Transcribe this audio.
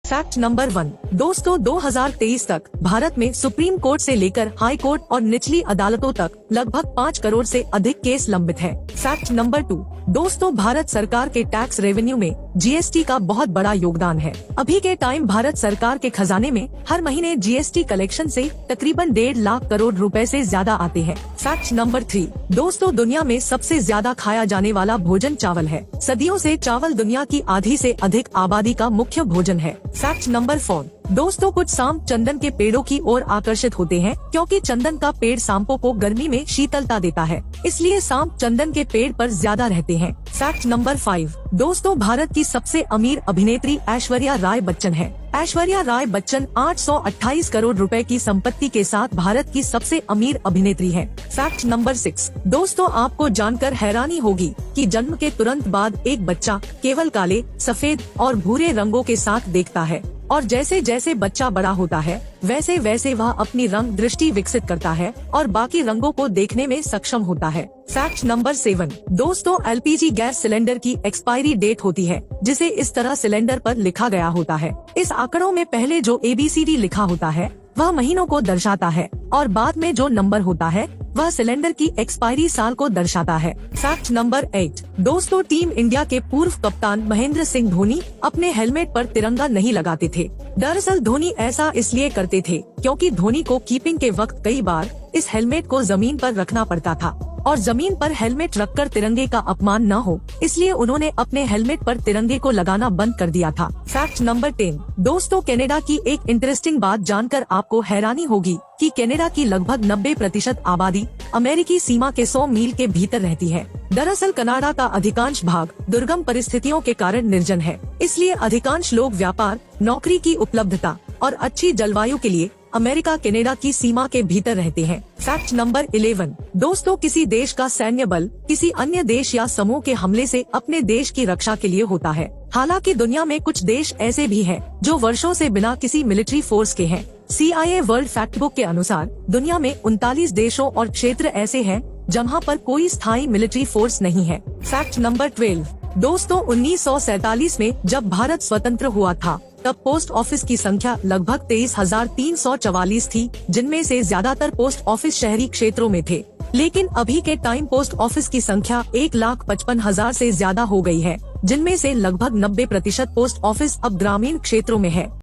Fact number 1। दोस्तों 2023 तक भारत में सुप्रीम कोर्ट से लेकर हाई कोर्ट और निचली अदालतों तक लगभग 5 करोड़ से अधिक केस लंबित है। Fact number 2। दोस्तों भारत सरकार के टैक्स रेवेन्यू में जीएसटी का बहुत बड़ा योगदान है। अभी के टाइम भारत सरकार के खजाने में हर महीने जीएसटी कलेक्शन से तकरीबन 1.5 लाख करोड़ रुपए से ज्यादा आते हैं। Fact number 3। दोस्तों दुनिया में सबसे ज्यादा खाया जाने वाला भोजन चावल है। सदियों से चावल दुनिया की आधी से अधिक आबादी का मुख्य भोजन है। Fact number 4। दोस्तों कुछ सांप चंदन के पेड़ों की ओर आकर्षित होते हैं क्योंकि चंदन का पेड़ सांपों को गर्मी में शीतलता देता है, इसलिए सांप चंदन के पेड़ पर ज्यादा रहते हैं। Fact number 5। दोस्तों भारत की सबसे अमीर अभिनेत्री ऐश्वर्या राय बच्चन है। ऐश्वर्या राय बच्चन 828 करोड़ रुपए की संपत्ति के साथ भारत की सबसे अमीर अभिनेत्री है। Fact number 6। दोस्तों आपको जानकर हैरानी होगी कि जन्म के तुरंत बाद एक बच्चा केवल काले, सफेद और भूरे रंगों के साथ देखता है और जैसे जैसे बच्चा बड़ा होता है वैसे वैसे वह अपनी रंग दृष्टि विकसित करता है और बाकी रंगों को देखने में सक्षम होता है। Fact number 7। दोस्तों एलपीजी गैस सिलेंडर की एक्सपायरी डेट होती है जिसे इस तरह सिलेंडर पर लिखा गया होता है। इस आंकड़ों में पहले जो ABCD लिखा होता है वह महीनों को दर्शाता है और बाद में जो नंबर होता है वह सिलेंडर की एक्सपायरी साल को दर्शाता है। Fact number 8। दोस्तों टीम इंडिया के पूर्व कप्तान महेंद्र सिंह धोनी अपने हेलमेट पर तिरंगा नहीं लगाते थे। दरअसल धोनी ऐसा इसलिए करते थे क्योंकि धोनी को कीपिंग के वक्त कई बार इस हेलमेट को जमीन पर रखना पड़ता था और जमीन पर हेलमेट रखकर तिरंगे का अपमान न हो, इसलिए उन्होंने अपने हेलमेट पर तिरंगे को लगाना बंद कर दिया था। Fact number 10। दोस्तों कनाडा की एक इंटरेस्टिंग बात जानकर आपको हैरानी होगी कि कनाडा की लगभग 90% आबादी अमेरिकी सीमा के 100 मील के भीतर रहती है। दरअसल कनाडा का अधिकांश भाग दुर्गम परिस्थितियों के कारण निर्जन है, इसलिए अधिकांश लोग व्यापार, नौकरी की उपलब्धता और अच्छी जलवायु के लिए अमेरिका कनाडा की सीमा के भीतर रहते हैं। Fact number 11। दोस्तों किसी देश का सैन्य बल किसी अन्य देश या समूह के हमले से अपने देश की रक्षा के लिए होता है। हालांकि दुनिया में कुछ देश ऐसे भी हैं जो वर्षों से बिना किसी मिलिट्री फोर्स के हैं। CIA वर्ल्ड फैक्ट बुक के अनुसार दुनिया में 39 देशों और क्षेत्र ऐसे हैं जहाँ पर कोई स्थायी मिलिट्री फोर्स नहीं है। Fact number 12। दोस्तों 1947 में जब भारत स्वतंत्र हुआ था तब पोस्ट ऑफिस की संख्या लगभग 23,344 थी, जिनमें से ज्यादातर पोस्ट ऑफिस शहरी क्षेत्रों में थे। लेकिन अभी के टाइम पोस्ट ऑफिस की संख्या 1,55,000 से ज्यादा हो गई है, जिनमें से लगभग 90% पोस्ट ऑफिस अब ग्रामीण क्षेत्रों में है।